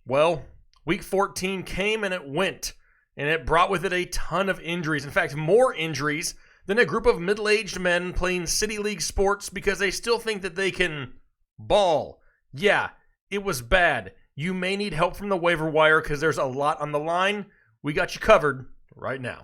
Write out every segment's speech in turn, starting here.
Well, week 14 came and it went, and it brought with it a ton of injuries. In fact, more injuries than a group of middle-aged men playing city league sports because they still think that they can ball. Yeah, it was bad. You may need help from the waiver wire because there's a lot on the line. We got you covered right now.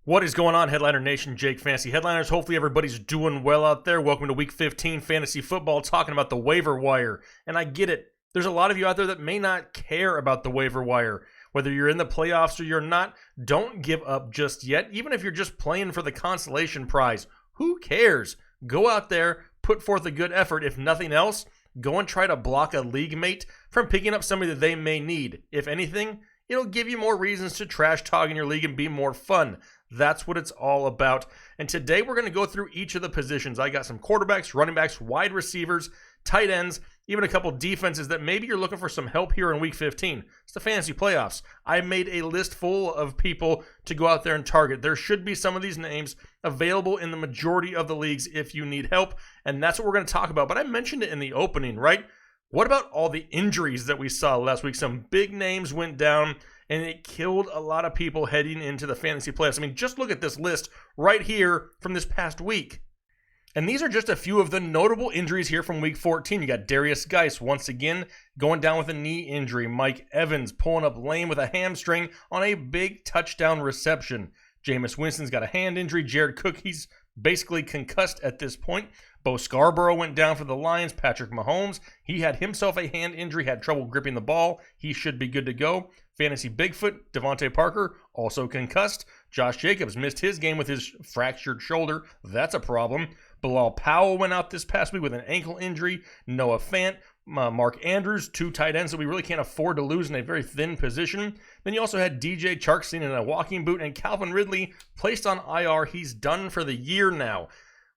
What is going on, Headliner Nation? Jake Fantasy Headliners. Hopefully everybody's doing well out there. Welcome to Week 15 Fantasy Football, talking about the waiver wire. And I get it. There's a lot of you out there that may not care about the waiver wire. Whether you're in the playoffs or you're not, don't give up just yet. Even if you're just playing for the consolation prize, who cares? Go out there, put forth a good effort. If nothing else, go and try to block a league mate from picking up somebody that they may need. If anything, it'll give you more reasons to trash talk in your league and be more fun. That's what it's all about. And today we're going to go through each of the positions. I got some quarterbacks, running backs, wide receivers, tight ends, even a couple defenses that maybe you're looking for some help here in week 15. It's the fantasy playoffs. I made a list full of people to go out there and target. There should be some of these names available in the majority of the leagues if you need help. And that's what we're going to talk about. But I mentioned it in the opening, right? What about all the injuries that we saw last week? Some big names went down, and it killed a lot of people heading into the fantasy playoffs. I mean, just look at this list right here from this past week. And these are just a few of the notable injuries here from week 14. You got Darius Geis once again going down with a knee injury. Mike Evans pulling up lame with a hamstring on a big touchdown reception. Jameis Winston's got a hand injury. Jared Cook, he's basically concussed at this point. Bo Scarborough went down for the Lions. Patrick Mahomes, he had himself a hand injury, had trouble gripping the ball. He should be good to go. Fantasy Bigfoot, Devontae Parker, also concussed. Josh Jacobs missed his game with his fractured shoulder. That's a problem. Bilal Powell went out this past week with an ankle injury. Noah Fant, Mark Andrews, two tight ends that we really can't afford to lose in a very thin position. Then you also had DJ Chark seen in a walking boot, and Calvin Ridley placed on IR. He's done for the year now.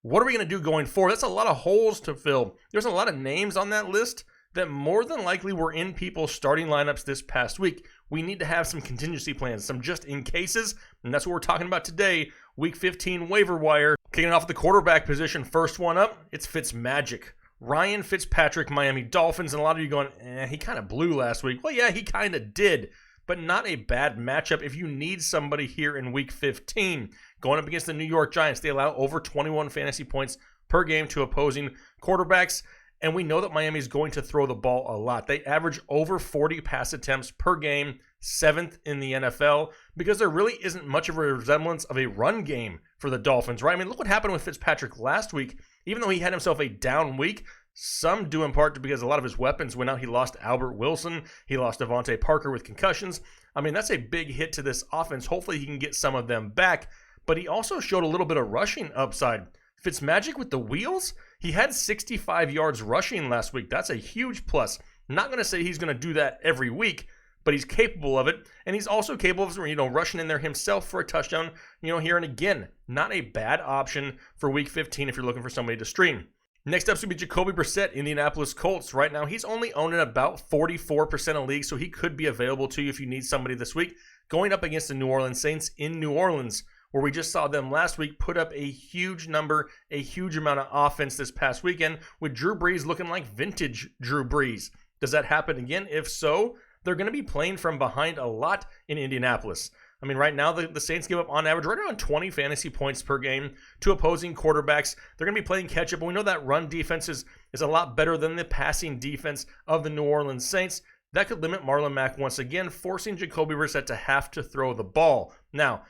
What are we going to do going forward? That's a lot of holes to fill. There's a lot of names on that list that more than likely were in people's starting lineups this past week. We need to have some contingency plans, some just in cases, and that's what we're talking about today. Week 15 waiver wire. Kicking off the quarterback position, first one up, it's Fitzmagic. Ryan Fitzpatrick, Miami Dolphins, and a lot of you going, he kind of blew last week. Well, yeah, he kind of did, but not a bad matchup if you need somebody here in week 15. Going up against the New York Giants, they allow over 21 fantasy points per game to opposing quarterbacks. And we know that Miami is going to throw the ball a lot. They average over 40 pass attempts per game, 7th in the NFL, because there really isn't much of a resemblance of a run game for the Dolphins, right? I mean, look what happened with Fitzpatrick last week. Even though he had himself a down week, some due in part because a lot of his weapons went out. He lost Albert Wilson. He lost Devontae Parker with concussions. I mean, that's a big hit to this offense. Hopefully he can get some of them back. But he also showed a little bit of rushing upside. Fitzmagic with the wheels, he had 65 yards rushing last week. That's a huge plus. Not going to say he's going to do that every week, but he's capable of it. And he's also capable of, rushing in there himself for a touchdown, here and again. Not a bad option for week 15 if you're looking for somebody to stream. Next up is going to be Jacoby Brissett, Indianapolis Colts. Right now, he's only owned in about 44% of leagues, so he could be available to you if you need somebody this week. Going up against the New Orleans Saints in New Orleans, where we just saw them last week put up a huge number, a huge amount of offense this past weekend, with Drew Brees looking like vintage Drew Brees. Does that happen again? If so, they're going to be playing from behind a lot in Indianapolis. I mean, right now, the Saints give up on average right around 20 fantasy points per game to opposing quarterbacks. They're going to be playing catch-up, and we know that run defense is a lot better than the passing defense of the New Orleans Saints. That could limit Marlon Mack once again, forcing Jacoby Brissett to have to throw the ball. Now,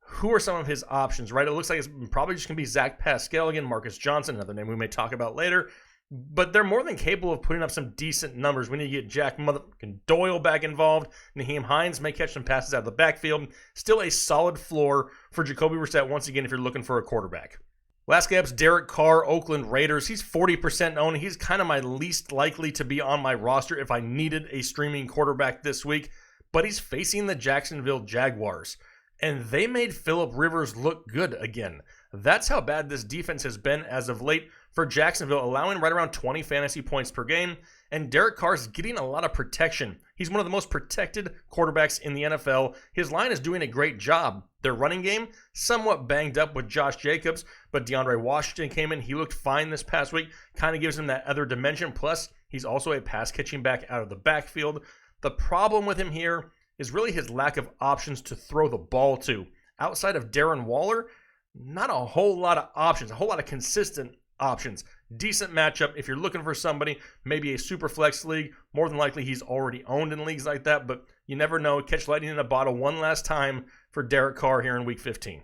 who are some of his options, right? It looks like it's probably just going to be Zach Pascal again, Marcus Johnson, another name we may talk about later. But they're more than capable of putting up some decent numbers. We need to get Jack motherfucking Doyle back involved. Nyheim Hines may catch some passes out of the backfield. Still a solid floor for Jacoby Brissett once again if you're looking for a quarterback. Last guy up's Derek Carr, Oakland Raiders. He's 40% owned. He's kind of my least likely to be on my roster if I needed a streaming quarterback this week. But he's facing the Jacksonville Jaguars. And they made Phillip Rivers look good again. That's how bad this defense has been as of late. for Jacksonville, allowing right around 20 fantasy points per game. And Derek Carr's getting a lot of protection. He's one of the most protected quarterbacks in the NFL. His line is doing a great job. Their running game, somewhat banged up with Josh Jacobs, but DeAndre Washington came in. He looked fine this past week. Kind of gives him that other dimension. Plus, he's also a pass catching back out of the backfield. The problem with him here is really his lack of options to throw the ball to. Outside of Darren Waller, not a whole lot of options, a whole lot of consistent options. Decent matchup if you're looking for somebody, maybe a super flex league. More than likely he's already owned in leagues like that, but you never know. Catch lightning in a bottle one last time for Derek Carr here in week 15.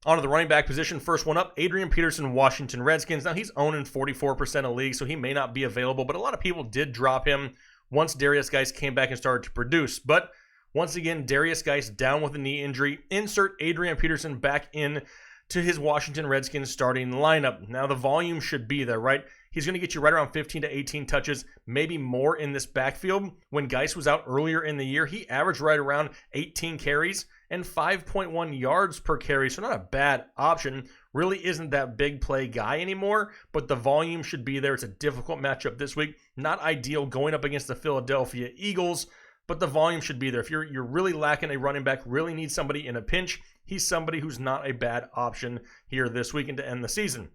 On to the running back position. First one up, Adrian Peterson, Washington Redskins. Now he's owned in 44% of leagues, so he may not be available, but a lot of people did drop him once Darius Geis came back and started to produce. But once again, Darius Geis down with a knee injury. Insert Adrian Peterson back in to his Washington Redskins starting lineup. Now the volume should be there, right? He's going to get you right around 15 to 18 touches, maybe more in this backfield. When Geis was out earlier in the year, he averaged right around 18 carries and 5.1 yards per carry, so not a bad option. Really isn't that big play guy anymore, but the volume should be there. It's a difficult matchup this week. Not ideal going up against the Philadelphia Eagles, but the volume should be there. If you're really lacking a running back, really need somebody in a pinch, he's somebody who's not a bad option here this weekend to end the season.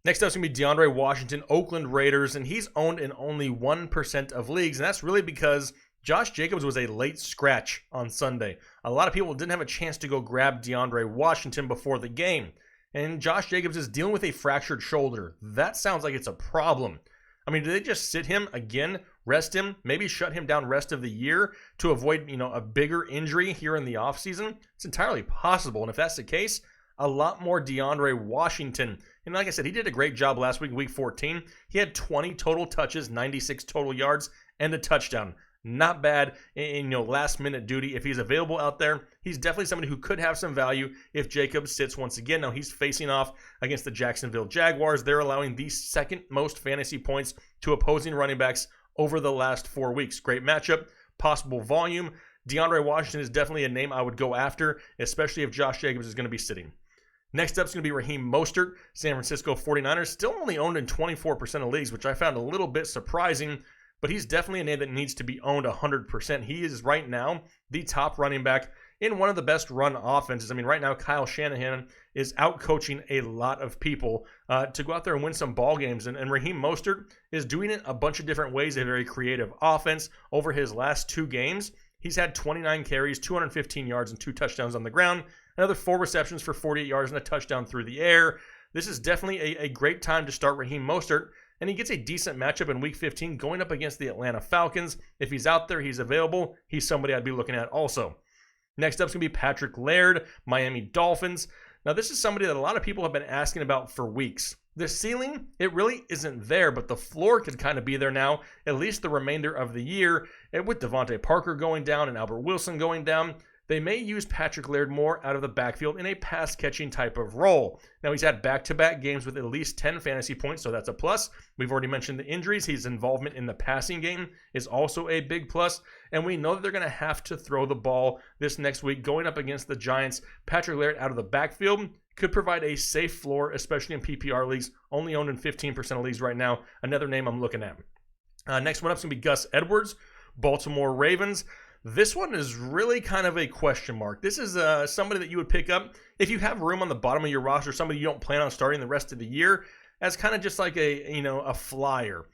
Next up is going to be DeAndre Washington, Oakland Raiders, and he's owned in only 1% of leagues, and that's really because Josh Jacobs was a late scratch on Sunday. A lot of people didn't have a chance to go grab DeAndre Washington before the game, and Josh Jacobs is dealing with a fractured shoulder. That sounds like it's a problem. I mean, do they just sit him again, rest him, maybe shut him down rest of the year to avoid, a bigger injury here in the offseason? It's entirely possible, and if that's the case, a lot more DeAndre Washington. And like I said, he did a great job last week, week 14. He had 20 total touches, 96 total yards, and a touchdown. Not bad in last-minute duty. If he's available out there, he's definitely somebody who could have some value if Jacobs sits once again. Now, he's facing off against the Jacksonville Jaguars. They're allowing the second most fantasy points to opposing running backs over the last 4 weeks. Great matchup, possible volume. DeAndre Washington is definitely a name I would go after, especially if Josh Jacobs is going to be sitting. Next up is going to be Raheem Mostert, San Francisco 49ers. Still only owned in 24% of leagues, which I found a little bit surprising, but he's definitely a name that needs to be owned 100%. He is right now the top running back in one of the best run offenses. I mean, right now, Kyle Shanahan is out-coaching a lot of people to go out there and win some ball games. And Raheem Mostert is doing it a bunch of different ways, a very creative offense. Over his last 2 games, he's had 29 carries, 215 yards, and 2 touchdowns on the ground. Another 4 receptions for 48 yards and a touchdown through the air. This is definitely a great time to start Raheem Mostert, and he gets a decent matchup in Week 15 going up against the Atlanta Falcons. If he's out there, he's available. He's somebody I'd be looking at also. Next up is going to be Patrick Laird, Miami Dolphins. Now, this is somebody that a lot of people have been asking about for weeks. The ceiling, it really isn't there, but the floor could kind of be there now, at least the remainder of the year. And with Devontae Parker going down and Albert Wilson going down, they may use Patrick Laird more out of the backfield in a pass-catching type of role. Now, he's had back-to-back games with at least 10 fantasy points, so that's a plus. We've already mentioned the injuries. His involvement in the passing game is also a big plus, and we know that they're going to have to throw the ball this next week going up against the Giants. Patrick Laird out of the backfield could provide a safe floor, especially in PPR leagues, only owned in 15% of leagues right now. Another name I'm looking at. Next one up is going to be Gus Edwards, Baltimore Ravens. This one is really kind of a question mark. This is somebody that you would pick up if you have room on the bottom of your roster, somebody you don't plan on starting the rest of the year, as kind of just like a flyer.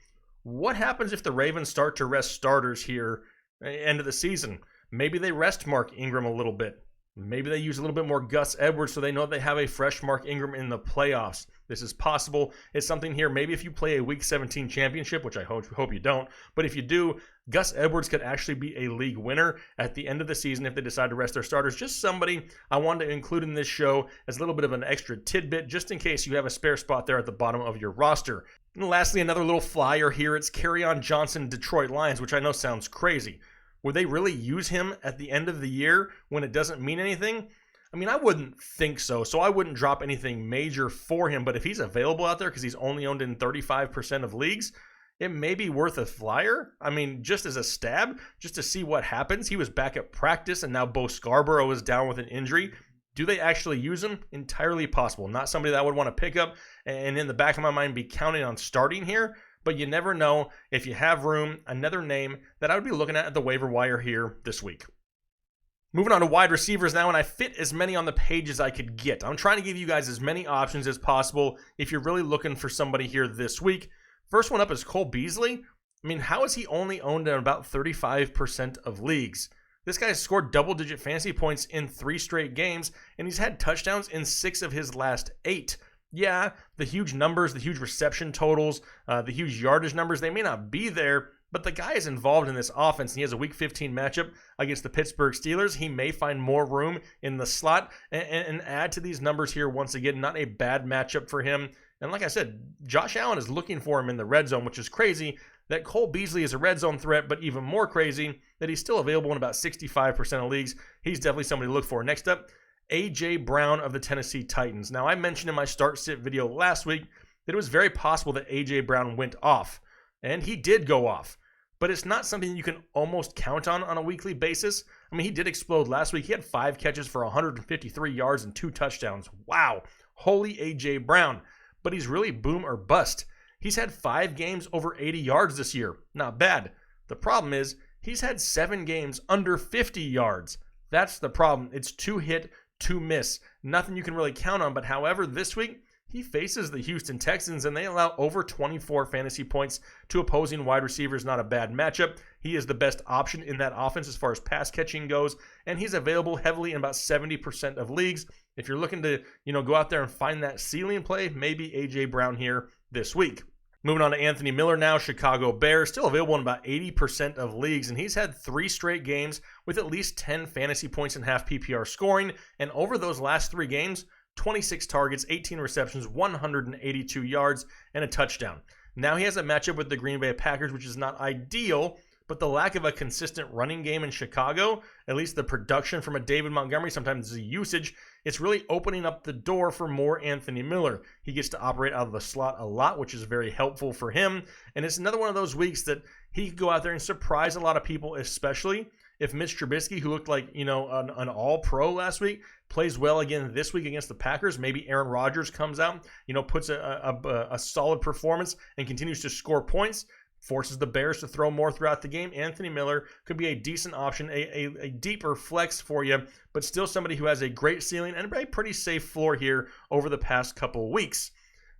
What happens if the Ravens start to rest starters here end of the season? Maybe they rest Mark Ingram a little bit. Maybe they use a little bit more Gus Edwards so they know they have a fresh Mark Ingram in the playoffs. This is possible. It's something here. Maybe if you play a Week 17 championship, which I hope you don't, but if you do, Gus Edwards could actually be a league winner at the end of the season if they decide to rest their starters. Just somebody I wanted to include in this show as a little bit of an extra tidbit, just in case you have a spare spot there at the bottom of your roster. And lastly, another little flyer here. It's Kerryon Johnson, Detroit Lions, which I know sounds crazy. Would they really use him at the end of the year when it doesn't mean anything? I mean, I wouldn't think so. So I wouldn't drop anything major for him. But if he's available out there because he's only owned in 35% of leagues, it may be worth a flyer. I mean, just as a stab, just to see what happens. He was back at practice, and now Bo Scarborough is down with an injury. Do they actually use him? Entirely possible. Not somebody that I would want to pick up and in the back of my mind be counting on starting here, but you never know. If you have room, another name that I would be looking at the waiver wire here this week. Moving on to wide receivers now, and I fit as many on the page as I could get. I'm trying to give you guys as many options as possible if you're really looking for somebody here this week. First one up is Cole Beasley. I mean, how is he only owned in about 35% of leagues? This guy has scored double-digit fantasy points in 3 straight games, and he's had touchdowns in 6 of his last 8. Yeah, the huge numbers, the huge reception totals, the huge yardage numbers, they may not be there, but the guy is involved in this offense, and he has a Week 15 matchup against the Pittsburgh Steelers. He may find more room in the slot and add to these numbers here once again. Not a bad matchup for him. And like I said, Josh Allen is looking for him in the red zone, which is crazy that Cole Beasley is a red zone threat, but even more crazy that he's still available in about 65% of leagues. He's definitely somebody to look for. Next up, A.J. Brown of the Tennessee Titans. Now, I mentioned in my start-sit video last week that it was very possible that A.J. Brown went off, and he did go off. But it's not something you can almost count on a weekly basis. I mean, he did explode last week. He had 5 catches for 153 yards and 2 touchdowns. Wow. Holy A.J. Brown. But he's really boom or bust. He's had 5 games over 80 yards this year. Not bad. The problem is he's had 7 games under 50 yards. That's the problem. It's 2 hit, 2 miss. Nothing you can really count on. But however, this week, he faces the Houston Texans, and they allow over 24 fantasy points to opposing wide receivers. Not a bad matchup. He is the best option in that offense as far as pass catching goes, and he's available heavily in about 70% of leagues. If you're looking to, go out there and find that ceiling play, maybe A.J. Brown here this week. Moving on to Anthony Miller now, Chicago Bears, still available in about 80% of leagues, and he's had 3 straight games with at least 10 fantasy points and half PPR scoring, and over those last 3 games, 26 targets, 18 receptions, 182 yards, and a touchdown. Now he has a matchup with the Green Bay Packers, which is not ideal, but the lack of a consistent running game in Chicago, at least the production from a David Montgomery, sometimes the usage, it's really opening up the door for more Anthony Miller. He gets to operate out of the slot a lot, which is very helpful for him, and it's another one of those weeks that he could go out there and surprise a lot of people, especially if Mitch Trubisky, who looked like, an all-pro last week, plays well again this week against the Packers. Maybe Aaron Rodgers comes out, puts a solid performance and continues to score points, forces the Bears to throw more throughout the game. Anthony Miller could be a decent option, a deeper flex for you, but still somebody who has a great ceiling and a pretty safe floor here over the past couple weeks.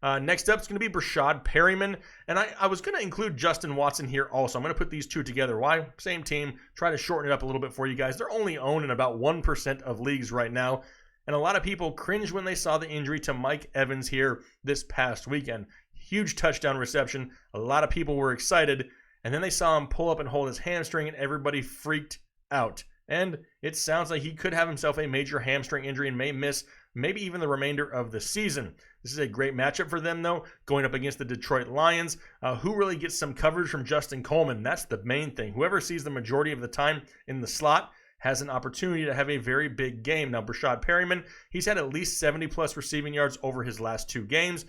Next up is going to be Brashad Perryman, and I was going to include Justin Watson here also. I'm going to put these two together. Why? Same team. Try to shorten it up a little bit for you guys. They're only owned in about 1% of leagues right now, and a lot of people cringed when they saw the injury to Mike Evans here this past weekend. Huge touchdown reception. A lot of people were excited, and then they saw him pull up and hold his hamstring, and everybody freaked out. And it sounds like he could have himself a major hamstring injury and may miss maybe even the remainder of the season. This is a great matchup for them, though, going up against the Detroit Lions, who really gets some coverage from Justin Coleman. That's the main thing. Whoever sees the majority of the time in the slot has an opportunity to have a very big game. Now, Brashad Perryman, he's had at least 70-plus receiving yards over his last 2 games.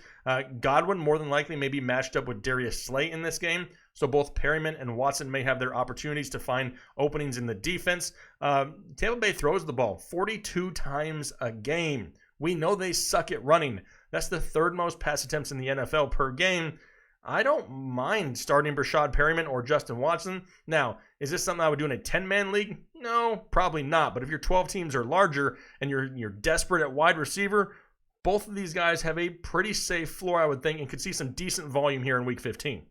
Godwin more than likely may be matched up with Darius Slay in this game, so both Perryman and Watson may have their opportunities to find openings in the defense. Tampa Bay throws the ball 42 times a game. We know they suck at running. That's the 3rd most pass attempts in the NFL per game. I don't mind starting Brashad Perryman or Justin Watson. Now, is this something I would do in a 10-man league? No, probably not. But if your 12 teams are larger and you're desperate at wide receiver, both of these guys have a pretty safe floor, I would think, and could see some decent volume here in Week 15.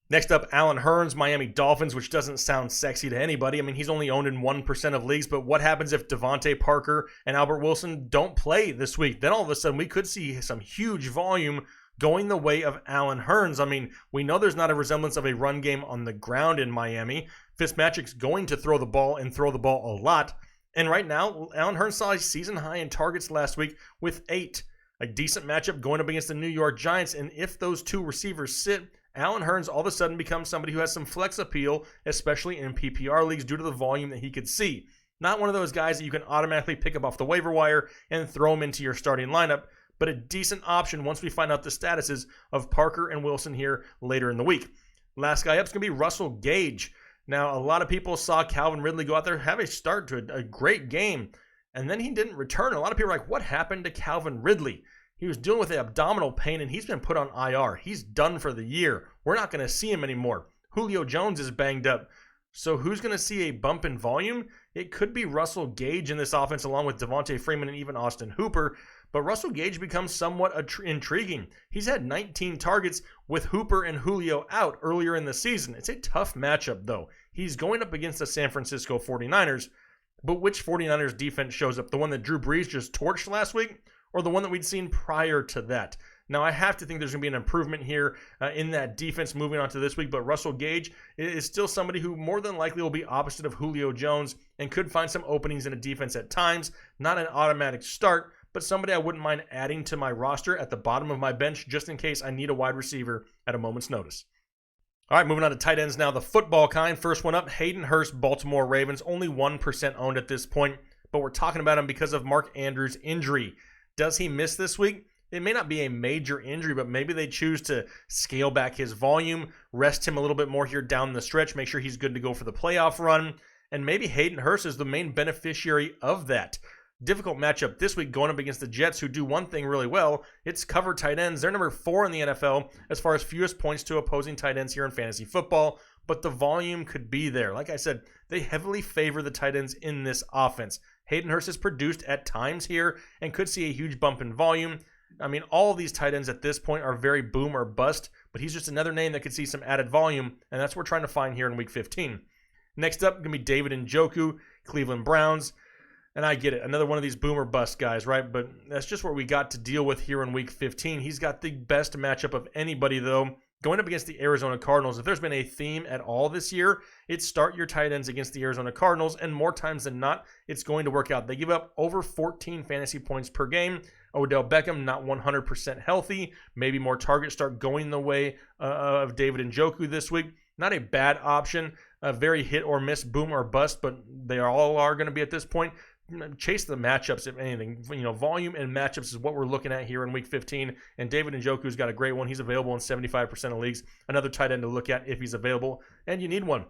Next up, Allen Hurns, Miami Dolphins, which doesn't sound sexy to anybody. I mean, he's only owned in 1% of leagues, but what happens if Devontae Parker and Albert Wilson don't play this week? Then all of a sudden we could see some huge volume going the way of Allen Hurns. I mean, we know there's not a resemblance of a run game on the ground in Miami. Fitzmagic's going to throw the ball and throw the ball a lot. And right now, Allen Hurns saw a season high in targets last week with 8. A decent matchup going up against the New York Giants. And if those 2 receivers sit, Allen Hurns all of a sudden becomes somebody who has some flex appeal, especially in PPR leagues due to the volume that he could see. Not one of those guys that you can automatically pick up off the waiver wire and throw him into your starting lineup, but a decent option once we find out the statuses of Parker and Wilson here later in the week. Last guy up is going to be Russell Gage. Now, a lot of people saw Calvin Ridley go out there, have a start to a great game. and then he didn't return. A lot of people are like, what happened to Calvin Ridley? He was dealing with abdominal pain, and he's been put on IR. He's done for the year. We're not going to see him anymore. Julio Jones is banged up. So who's going to see a bump in volume? It could be Russell Gage in this offense, along with Devontae Freeman and even Austin Hooper. But Russell Gage becomes somewhat intriguing. He's had 19 targets with Hooper and Julio out earlier in the season. It's a tough matchup, though. He's going up against the San Francisco 49ers. But which 49ers defense shows up? The one that Drew Brees just torched last week, or the one that we'd seen prior to that? Now, I have to think there's going to be an improvement here in that defense moving on to this week, but Russell Gage is still somebody who more than likely will be opposite of Julio Jones and could find some openings in a defense at times. Not an automatic start, but somebody I wouldn't mind adding to my roster at the bottom of my bench just in case I need a wide receiver at a moment's notice. All right, moving on to tight ends now, the football kind. First one up, Hayden Hurst, Baltimore Ravens, only 1% owned at this point, but we're talking about him because of Mark Andrews' injury. Does he miss this week? It may not be a major injury, but maybe they choose to scale back his volume, rest him a little bit more here down the stretch, make sure he's good to go for the playoff run, and maybe Hayden Hurst is the main beneficiary of that. Difficult matchup this week going up against the Jets, who do one thing really well. It's cover tight ends. They're number 4 in the NFL as far as fewest points to opposing tight ends here in fantasy football, but the volume could be there. Like I said, they heavily favor the tight ends in this offense. Hayden Hurst is produced at times here and could see a huge bump in volume. I mean, all of these tight ends at this point are very boom or bust, but he's just another name that could see some added volume, and that's what we're trying to find here in Week 15. Next up, going to be David Njoku, Cleveland Browns. And I get it, another one of these boom or bust guys, right? But that's just what we got to deal with here in Week 15. He's got the best matchup of anybody, though. Going up against the Arizona Cardinals, if there's been a theme at all this year, it's start your tight ends against the Arizona Cardinals, and more times than not, it's going to work out. They give up over 14 fantasy points per game. Odell Beckham, not 100% healthy. Maybe more targets start going the way of David Njoku this week. Not a bad option. A very hit or miss, boom or bust, but they all are going to be at this point. Chase the matchups, if anything. Volume and matchups is what we're looking at here in Week 15. And David Njoku's got a great one. He's available in 75% of leagues. Another tight end to look at if he's available, and you need one.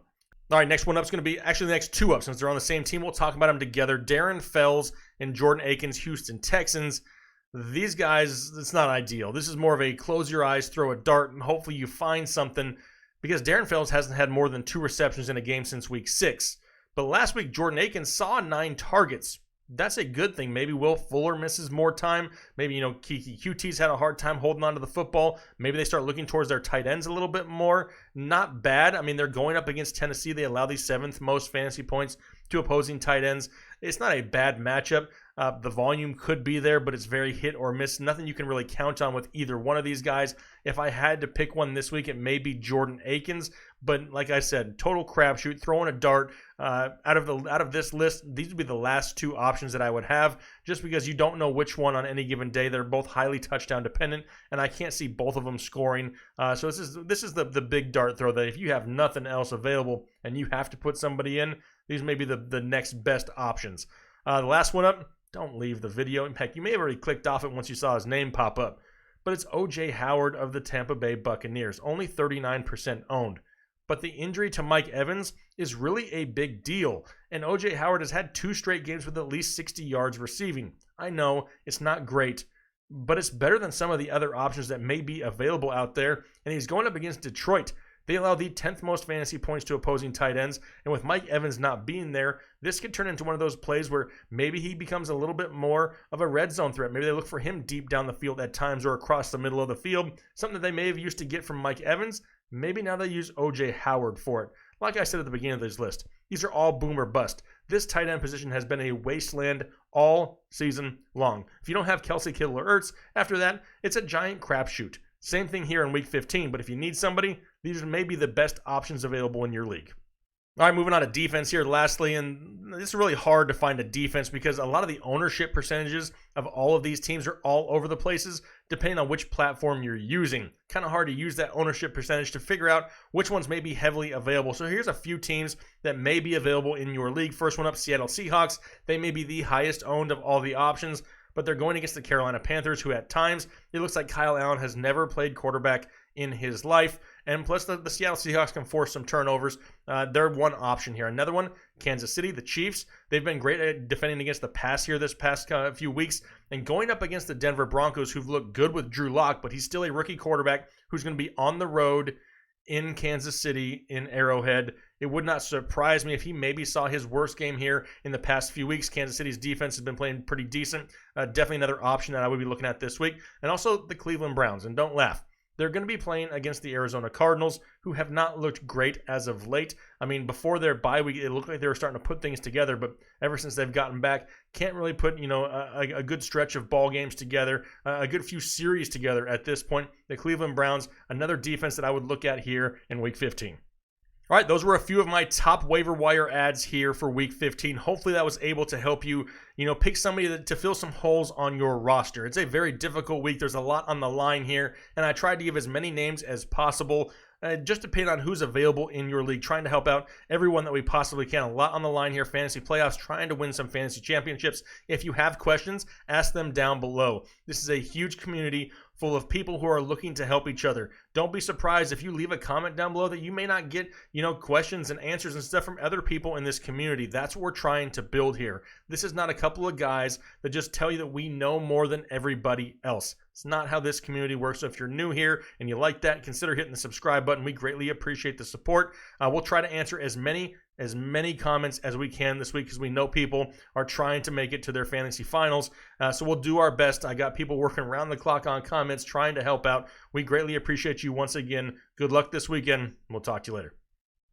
All right, next one up is going to be actually the next two up since they're on the same team. We'll talk about them together. Darren Fells and Jordan Akins, Houston Texans. These guys, it's not ideal. This is more of a close your eyes, throw a dart, and hopefully you find something, because Darren Fells hasn't had more than 2 receptions in a game since Week 6. But last week, Jordan Akins saw 9 targets. That's a good thing. Maybe Will Fuller misses more time. Maybe, Kiki QT's had a hard time holding on to the football. Maybe they start looking towards their tight ends a little bit more. Not bad. I mean, they're going up against Tennessee. They allow the 7th most fantasy points to opposing tight ends. It's not a bad matchup. The volume could be there, but it's very hit or miss. Nothing you can really count on with either one of these guys. If I had to pick one this week, it may be Jordan Akins. But like I said, total crapshoot, throwing a dart. Out of this list, these would be the last 2 options that I would have, just because you don't know which one on any given day. They're both highly touchdown dependent, and I can't see both of them scoring. So this is the big dart throw that if you have nothing else available and you have to put somebody in, these may be the next best options. The last one up, don't leave the video. In fact, you may have already clicked off it once you saw his name pop up, but it's O.J. Howard of the Tampa Bay Buccaneers, only 39% owned. But the injury to Mike Evans is really a big deal, and O.J. Howard has had 2 straight games with at least 60 yards receiving. I know it's not great, but it's better than some of the other options that may be available out there, and he's going up against Detroit. They allow the 10th most fantasy points to opposing tight ends, and with Mike Evans not being there, this could turn into one of those plays where maybe he becomes a little bit more of a red zone threat. Maybe they look for him deep down the field at times or across the middle of the field, something that they may have used to get from Mike Evans. Maybe now they use O.J. Howard for it. Like I said at the beginning of this list, these are all boom or bust. This tight end position has been a wasteland all season long. If you don't have Kelsey, Kittle, or Ertz, after that, it's a giant crapshoot. Same thing here in Week 15, but if you need somebody, these are maybe the best options available in your league. All right, moving on to defense here lastly, and it's really hard to find a defense because a lot of the ownership percentages of all of these teams are all over the places depending on which platform you're using. Kind of hard to use that ownership percentage to figure out which ones may be heavily available. So here's a few teams that may be available in your league. First one up, Seattle Seahawks. They may be the highest owned of all the options, but they're going against the Carolina Panthers, who at times, it looks like Kyle Allen has never played quarterback in his life, And plus, the Seattle Seahawks can force some turnovers. They're one option here. Another one, Kansas City, the Chiefs. They've been great at defending against the pass here this past few weeks. And going up against the Denver Broncos, who've looked good with Drew Lock, but he's still a rookie quarterback who's going to be on the road in Kansas City, in Arrowhead. It would not surprise me if he maybe saw his worst game here in the past few weeks. Kansas City's defense has been playing pretty decent. Definitely another option that I would be looking at this week. And also the Cleveland Browns. And don't laugh, they're going to be playing against the Arizona Cardinals, who have not looked great as of late. I mean, before their bye week, it looked like they were starting to put things together, but ever since they've gotten back, can't really put, a good stretch of ball games together, a good few series together at this point. The Cleveland Browns, another defense that I would look at here in Week 15. All right, those were a few of my top waiver wire ads here for Week 15. Hopefully that was able to help you, pick somebody to fill some holes on your roster. It's a very difficult week. There's a lot on the line here, and I tried to give as many names as possible. Just depending on who's available in your league, trying to help out everyone that we possibly can. A lot on the line here, fantasy playoffs, trying to win some fantasy championships. If you have questions, ask them down below. This is a huge community full of people who are looking to help each other. Don't be surprised if you leave a comment down below that you may not get, questions and answers and stuff from other people in this community. That's what we're trying to build here. This is not a couple of guys that just tell you that we know more than everybody else. It's not how this community works. So if you're new here and you like that, consider hitting the subscribe button. We greatly appreciate the support. We'll try to answer as many comments as we can this week because we know people are trying to make it to their fantasy finals. So we'll do our best. I got people working around the clock on comments, trying to help out. We greatly appreciate you once again. Good luck this weekend. We'll talk to you later.